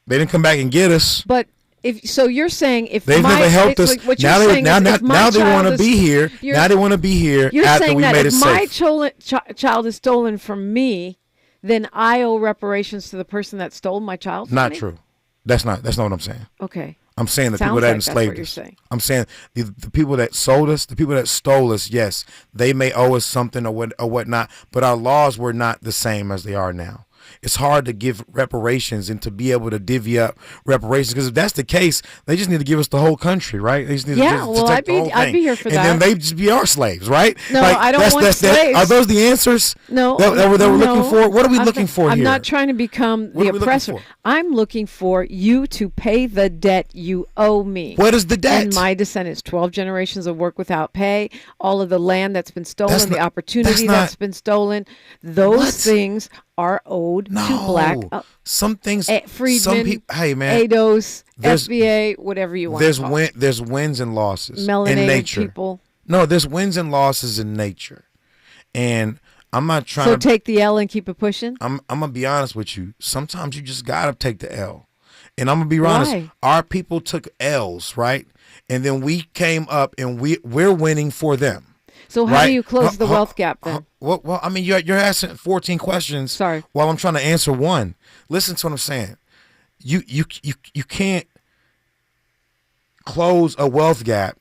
They didn't come back and get us.
But you're saying if
they've never helped us,
like
now they want to be here. Now they want to be here after we made it safe.
You're saying that if my child is stolen from me, then I owe reparations to the person that stole my child from me?
Not true. That's not what I'm saying.
Okay.
I'm saying the people that enslaved us. I'm saying the people that sold us, the people that stole us, yes, they may owe us something or whatnot, but our laws were not the same as they are now. It's hard to give reparations and to be able to divvy up reparations, because if that's the case, they just need to give us the whole country, right? They just need to take the whole thing.
I'd be here for that.
And then they just be our slaves, right?
No, I don't want slaves.
Are those the answers?
No.
That we're looking for? What are we looking for here?
I'm not trying to become the oppressor. I'm looking for you to pay the debt you owe me.
What is the debt?
And my descendants, 12 generations of work without pay, all of the land that's been stolen, the opportunity that's been stolen, those things are owed to black.
Some things,
Freedmen,
some people, hey man,
ADOS, FBA, whatever you want.
There's wins and losses
Melanated
in nature.
People.
No, there's wins and losses in nature, and I'm not trying.
So take the L and keep it pushing.
I'm gonna be honest with you. Sometimes you just gotta take the L, and I'm gonna be honest. Our people took L's, right, and then we came up and we're winning for them.
So how do you close the wealth gap then?
Well, I mean, you're asking 14 questions.
Sorry.
While I'm trying to answer one. Listen to what I'm saying. You can't close a wealth gap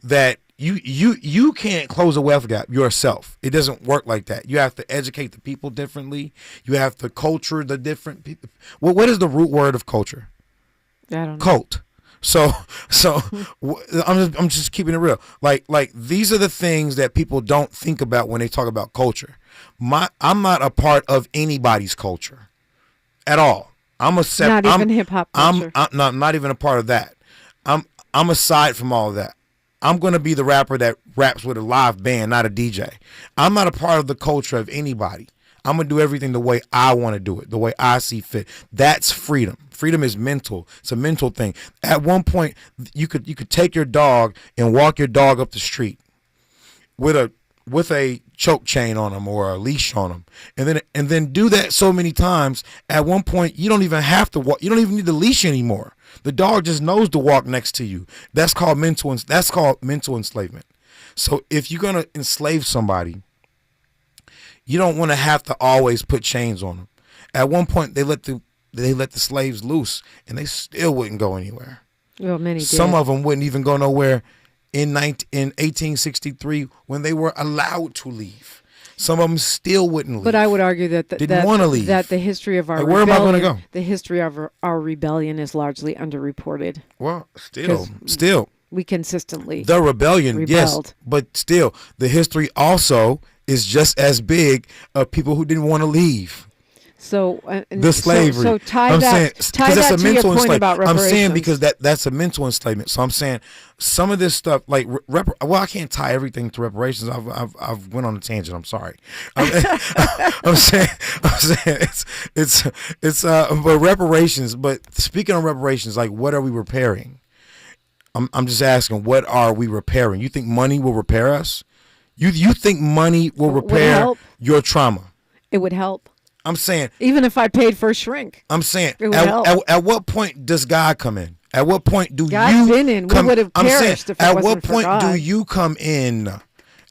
that you can't close a wealth gap yourself. It doesn't work like that. You have to educate the people differently. You have to culture the different people. Well, what is the root word of culture?
I don't know.
Cult. So I'm just keeping it real. Like these are the things that people don't think about when they talk about culture. I'm not a part of anybody's culture at all. I'm
not even hip hop culture.
I'm not even a part of that. I'm aside from all of that. I'm going to be the rapper that raps with a live band, not a DJ. I'm not a part of the culture of anybody. I'm going to do everything the way I want to do it, the way I see fit. That's freedom. Freedom is mental. It's a mental thing. At one point, you could take your dog and walk your dog up the street with a choke chain on them or a leash on them, and then do that so many times. At one point, you don't even have to walk. You don't even need the leash anymore. The dog just knows to walk next to you. That's called mental enslavement. So if you're gonna enslave somebody, you don't want to have to always put chains on them. At one point, they let the slaves loose, and they still wouldn't go anywhere.
Well, many did.
Some of them wouldn't even go nowhere in 1863 when they were allowed to leave. Some of them still wouldn't leave.
But I would argue that
didn't want to leave.
That the history of our
like, where am I going to go?
The history of our rebellion is largely underreported.
Well, still,
we consistently
the rebellion,
rebelled.
Yes, but still, the history also is just as big of people who didn't want to leave.
So
the slavery.
So tie that to your point about reparations.
I'm saying because that's a mental enslavement. So I'm saying some of this stuff, like I can't tie everything to reparations. I've went on a tangent. I'm sorry. I'm saying it's but reparations. But speaking of reparations, like what are we repairing? I'm just asking, what are we repairing? You think money will repair us? You think money will repair your trauma?
It would help.
I'm saying,
even if I paid for a shrink,
I'm saying, at what point does God come in? At what point do
God's been in? We would have perished if it wasn't for God.
At what point do you come in?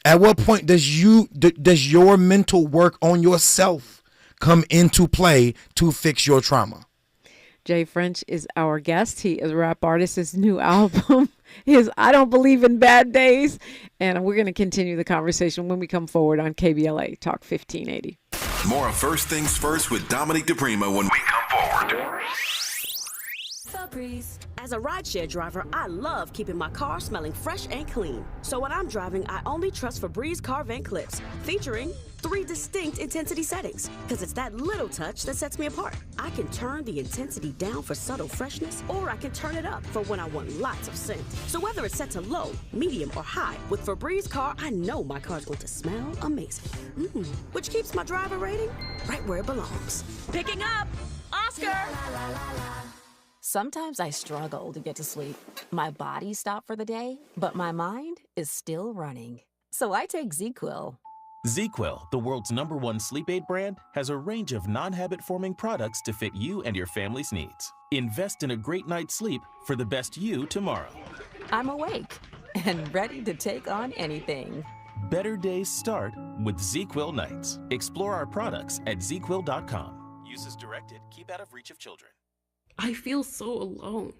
At what point does your mental work on yourself come into play to fix your trauma?
Jay French is our guest. He is a rap artist. His new album is I Don't Believe in Bad Days. And we're going to continue the conversation when we come forward on KBLA Talk 1580.
More of First Things First with Dominique DiPrima when we come forward.
As a rideshare driver, I love keeping my car smelling fresh and clean. So when I'm driving, I only trust Febreze car vent clips, featuring 3 distinct intensity settings, because it's that little touch that sets me apart. I can turn the intensity down for subtle freshness, or I can turn it up for when I want lots of scent. So whether it's set to low, medium, or high, with Febreze car, I know my car's going to smell amazing. Which keeps my driver rating right where it belongs. Picking up Oscar!
Sometimes I struggle to get to sleep. My body stopped for the day, but my mind is still running. So I take ZzzQuil.
ZzzQuil, the world's #1 sleep aid brand, has a range of non-habit-forming products to fit you and your family's needs. Invest in a great night's sleep for the best you tomorrow.
I'm awake and ready to take on anything.
Better days start with ZzzQuil nights. Explore our products at ZzzQuil.com. Use as directed. Keep out of reach of children.
I feel so alone.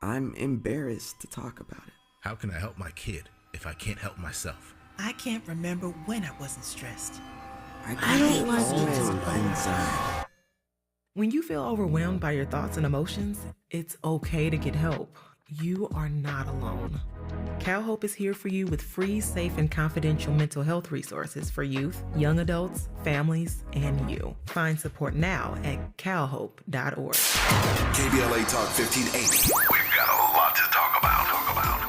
I'm embarrassed to talk about it.
How can I help my kid if I can't help myself?
I can't remember when I wasn't stressed. I don't like to
inside.
When you feel overwhelmed by your thoughts and emotions, it's okay to get help. You are not alone. CalHope is here for you with free, safe, and confidential mental health resources for youth, young adults, families, and you. Find support now at calhope.org.
KBLA Talk 1580. We've got a lot to talk about.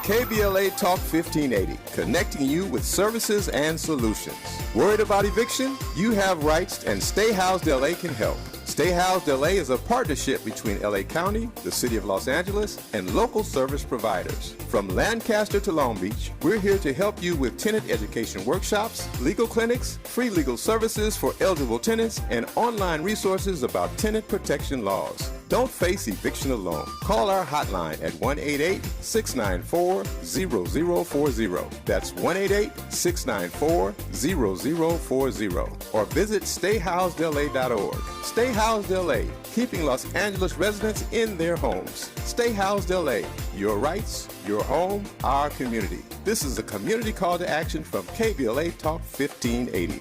KBLA Talk 1580, connecting you with services and solutions. Worried about eviction? You have rights, and Stay Housed LA can help. Stay Housed LA is a partnership between LA County, the City of Los Angeles, and local service providers. From Lancaster to Long Beach, we're here to help you with tenant education workshops, legal clinics, free legal services for eligible tenants, and online resources about tenant protection laws. Don't face eviction alone. Call our hotline at 1-888-694-0040. That's 1-888-694-0040. Or visit stayhousedla.org. Stay Housed LA, keeping Los Angeles residents in their homes. Stay Housed LA, your rights, your home, our community. This is a community call to action from KBLA Talk 1580.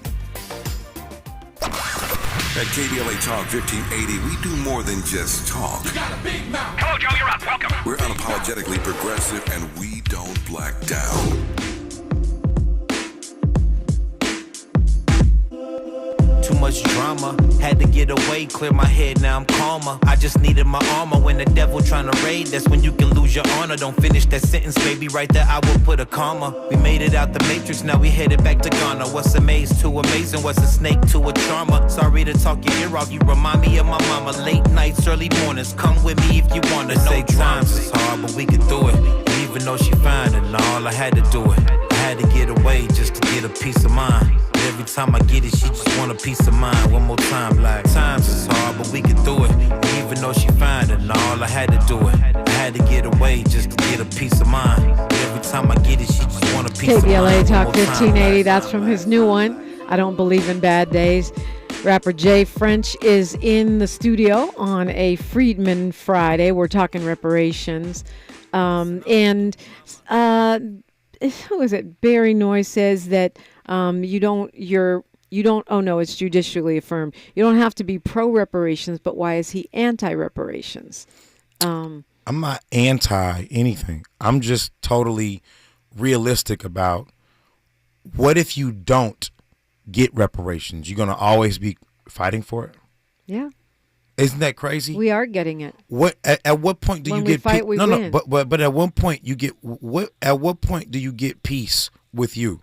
At KBLA Talk 1580, we do more than just talk.
You got a big mouth. Hello, Joe, you're up. Welcome.
We're unapologetically progressive, and we don't black down.
Too much drama, had to get away, clear my head, now I'm calmer. I just needed my armor when the devil tryna raid. That's when you can lose your honor. Don't finish that sentence, baby, right there I will put a comma. We made it out the matrix, now we headed back to Ghana. What's a maze to amazing, what's a snake to a charmer? Sorry to talk your ear off, you remind me of my mama. Late nights, early mornings, come with me if you wanna. No times is hard, but we can do it. And even though she fine and all, I had to do it. had to get away just to get a peace of mind. But every time I get it, she just want a peace of mind. One more time, like, times is hard, but we can do it. And even though she fine and all, I had to do it. I had to get away just to get a peace of mind. But every time I get it, she just want a piece of mind.
KBLA Talk 1580, that's from his new one, I Don't Believe in Bad Days. Rapper Jay French is in the studio on a Freedmen Friday. We're talking reparations. Who is it? Barry Noy says that it's judicially affirmed. You don't have to be pro-reparations, but why is he anti-reparations?
I'm not anti anything. I'm just totally realistic about what if you don't get reparations? You're going to always be fighting for it?
Yeah.
Isn't that crazy?
We are getting it.
What at what point do
when
you
we
get
fight, we win.
but at one point you get at what point do you get peace with you?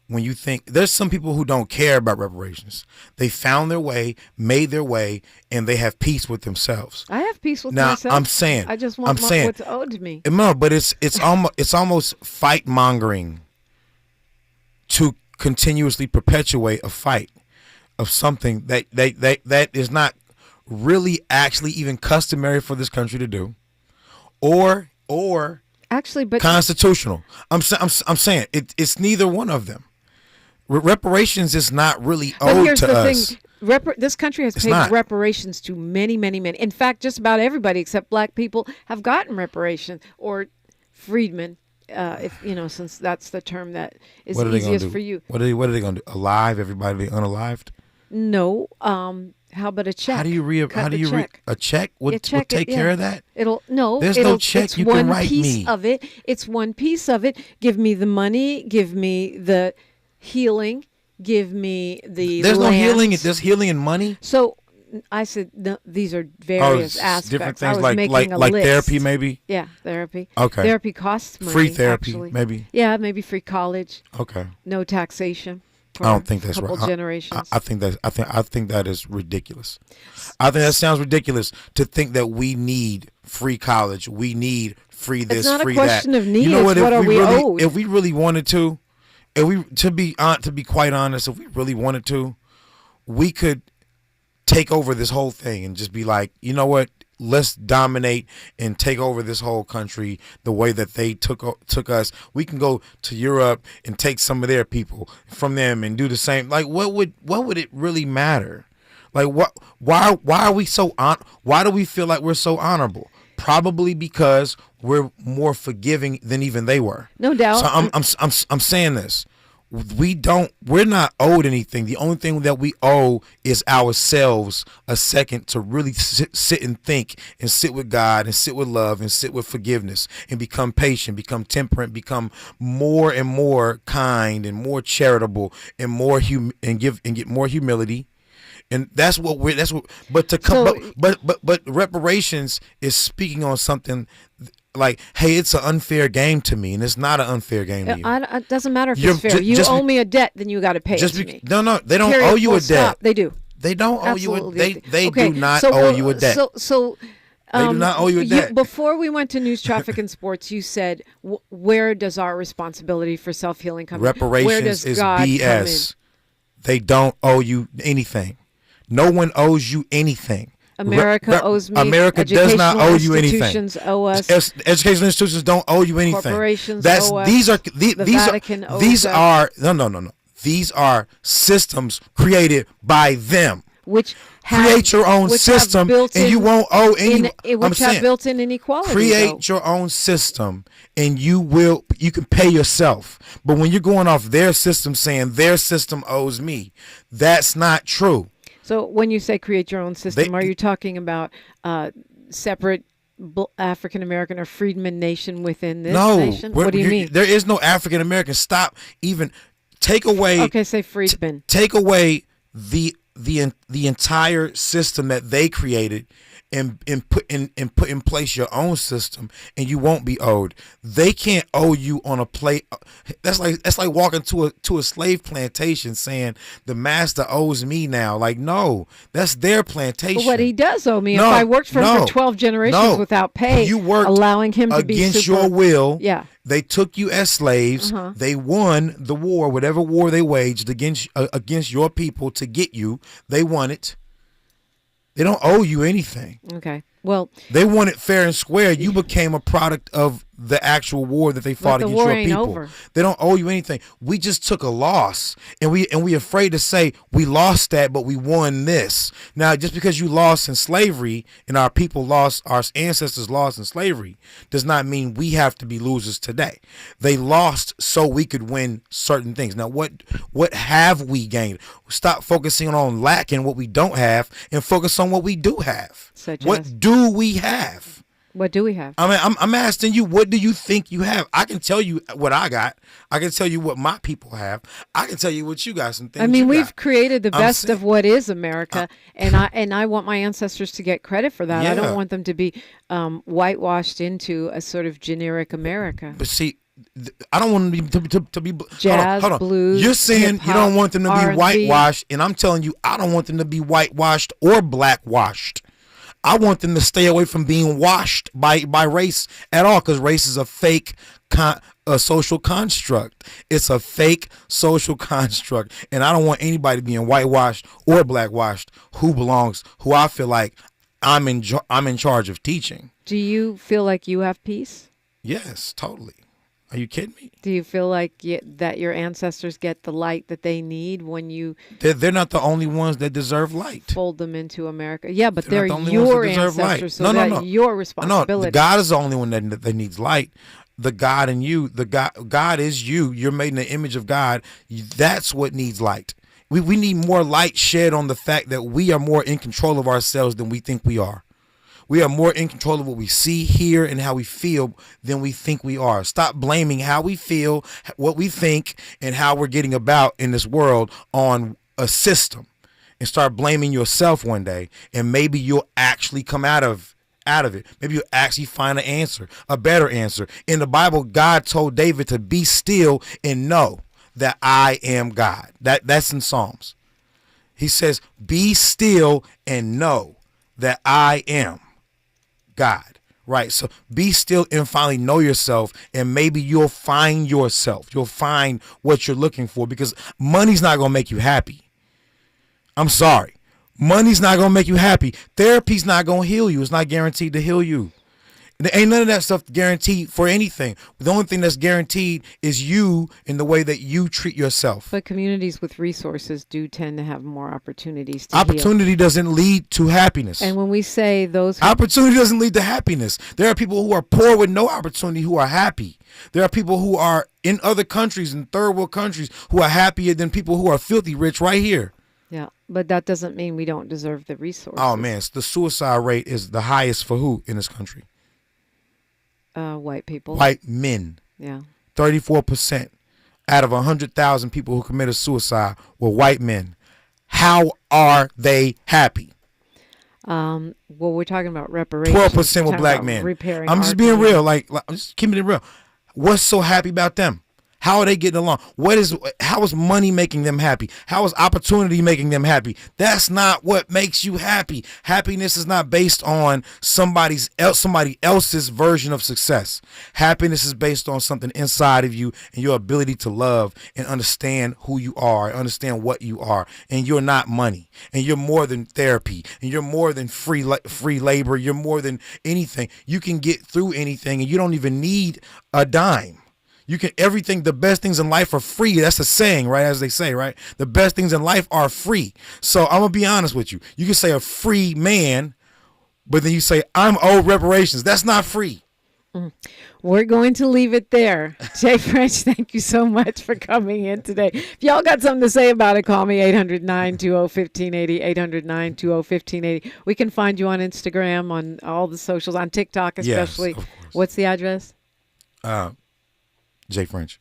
When you think there's some people who don't care about reparations. They found their way, made their way, and they have peace with themselves.
I have peace with
now,
myself.
I'm saying
I just want what's owed to me.
No, but it's almost fight mongering to continuously perpetuate a fight of something that is not really actually even customary for this country to do, or
actually, but
constitutional. I'm saying it's neither one of them. Reparations is not really owed to us.
This country has paid reparations to many, many, many. In fact, just about everybody except black people have gotten reparations or freedmen. Since that's the term that is easiest for you.
What are they going to do? Alive everybody unalived?
No. How about a check?
How do you a check would take care of that?
There's
no check you can write me.
It's one piece of it. Give me the money, give me the healing, give me the
There's
lands.
no healing, there's healing and money.
So I said no, these are various aspects.
Different things
I was
like
list.
Therapy maybe?
Yeah, therapy.
Okay.
Therapy costs money.
Free therapy
actually.
maybe?
Yeah, maybe free college.
Okay.
No taxation.
I don't think that's
right. Generations.
I think that is ridiculous. I think that sounds ridiculous to think that we need free college. We need free this, free that.
It's not a question of need.
You know what?
What are we owed?
If we really wanted to, to be quite honest, if we really wanted to, we could take over this whole thing and just be like, you know what? Let's dominate and take over this whole country the way that they took us. We can go to Europe and take some of their people from them and do the same. Like, what would it really matter? Like, why are we so why do we feel like we're so honorable? Probably because we're more forgiving than even they were.
No doubt.
So I'm saying this. We're not owed anything. The only thing that we owe is ourselves a second to really sit and think and sit with God and sit with love and sit with forgiveness and become patient, become temperate, become more and more kind and more charitable and get more humility. And but reparations is speaking on something like, hey, it's an unfair game to me, and it's not an unfair game to you.
It doesn't matter if it's fair. You owe me a debt, then you got to pay it to me.
No, they don't owe you a debt.
They do.
They don't owe you a debt. They do not
owe
you a debt. They do not owe you a debt.
Before we went to news, traffic, and sports, you said, where does our responsibility for self-healing come in?
Reparations is BS. They don't owe you anything. No one owes you anything.
America owes me.
America does not owe you anything.
Institutions owe us.
Educational institutions don't owe you anything.
Corporations owe us.
The Vatican owes us. These are systems created by them. Create your own system, and you won't owe any.
Which have built-in inequality.
Create your own system, and you can pay yourself. But when you're going off their system, saying their system owes me, that's not true.
So when you say create your own system, are you talking about separate African American or freedmen nation within this nation? What do you mean?
There is no African American. Stop. Even take away.
Okay, say freedmen.
Take away the entire system that they created, and put in place your own system, and you won't be owed. They can't owe you on a plate. That's like walking to a slave plantation saying the master owes me now. Like, no, that's their plantation.
But what he does owe me, if I worked for him for 12 generations without pay,
you worked
allowing him to be
against your will.
Yeah.
They took you as slaves. They won the war, whatever war they waged against your people to get you. They won it. They don't owe you anything.
Okay. Well,
they won it fair and square. You became a product of the actual war that they fought against your people. Over. They don't owe you anything. We just took a loss, and we afraid to say we lost that, but we won this. Now, just because you lost in slavery and our people lost, our ancestors lost in slavery, does not mean we have to be losers today. They lost so we could win certain things. Now, what have we gained? Stop focusing on lacking what we don't have and focus on what we do have. What do we have?
What do we have?
I mean, I'm asking you, what do you think you have? I can tell you what I got. I can tell you what my people have. I can tell you what you got. Some things.
I mean, we've created the best of what is America, and I want my ancestors to get credit for that. Yeah. I don't want them to be whitewashed into a sort of generic America.
But see, I don't want them to be
jazz,
hold on.
blues.
You're saying
hip-hop,
you don't want them to
R&B.
be whitewashed, and I'm telling you, I don't want them to be whitewashed or blackwashed. I want them to stay away from being washed by race at all, because race is a fake a social construct. It's a fake social construct, and I don't want anybody being whitewashed or blackwashed who I feel like I'm in charge of teaching.
Do you feel like you have peace?
Yes, totally. Are you kidding me?
Do you feel like that your ancestors get the light that they need when you...
They're not the only ones that deserve light.
Fold them into America. Yeah, but they're your ancestors, so that's your responsibility.
No, God is the only one that needs light. The God in you, God is you. You're made in the image of God. That's what needs light. We need more light shed on the fact that we are more in control of ourselves than we think we are. We are more in control of what we see, hear, and how we feel than we think we are. Stop blaming how we feel, what we think, and how we're getting about in this world on a system, and start blaming yourself one day, and maybe you'll actually come out of it. Maybe you'll actually find an answer, a better answer. In the Bible, God told David to be still and know that I am God. That's in Psalms. He says, be still and know that I am God, right? So be still and finally know yourself, and maybe you'll find yourself. You'll find what you're looking for, because money's not going to make you happy. I'm sorry. Money's not going to make you happy. Therapy's not going to heal you. It's not guaranteed to heal you. There ain't none of that stuff guaranteed for anything. The only thing that's guaranteed is you and the way that you treat yourself.
But communities with resources do tend to have more opportunities to
Opportunity
heal.
Doesn't lead to happiness.
And when we say those...
Opportunity doesn't lead to happiness. There are people who are poor with no opportunity who are happy. There are people who are in other countries, in third world countries, who are happier than people who are filthy rich right here.
Yeah, but that doesn't mean we don't deserve the resources.
Oh, man. The suicide rate is the highest for who in this country?
White people.
White men.
Yeah.
34% out of 100,000 people who committed suicide were white men. How are they happy?
Well, we're talking about reparations.
12% were black men. I'm just being real. Like, I'm just keeping it real. What's so happy about them? How are they getting along? How is money making them happy? How is opportunity making them happy? That's not what makes you happy. Happiness is not based on somebody else's version of success. Happiness is based on something inside of you and your ability to love and understand who you are, understand what you are. And you're not money. And you're more than therapy. And you're more than free labor. You're more than anything. You can get through anything, and you don't even need a dime. The best things in life are free. That's a saying, right? As they say, right? The best things in life are free. So I'm going to be honest with you. You can say a free man, but then you say, I'm owed reparations. That's not free.
We're going to leave it there. Jay French, thank you so much for coming in today. If y'all got something to say about it, call me 800-920-1580, 800-920-1580. We can find you on Instagram, on all the socials, on TikTok especially.
Yes, of course.
What's the address?
Jay French.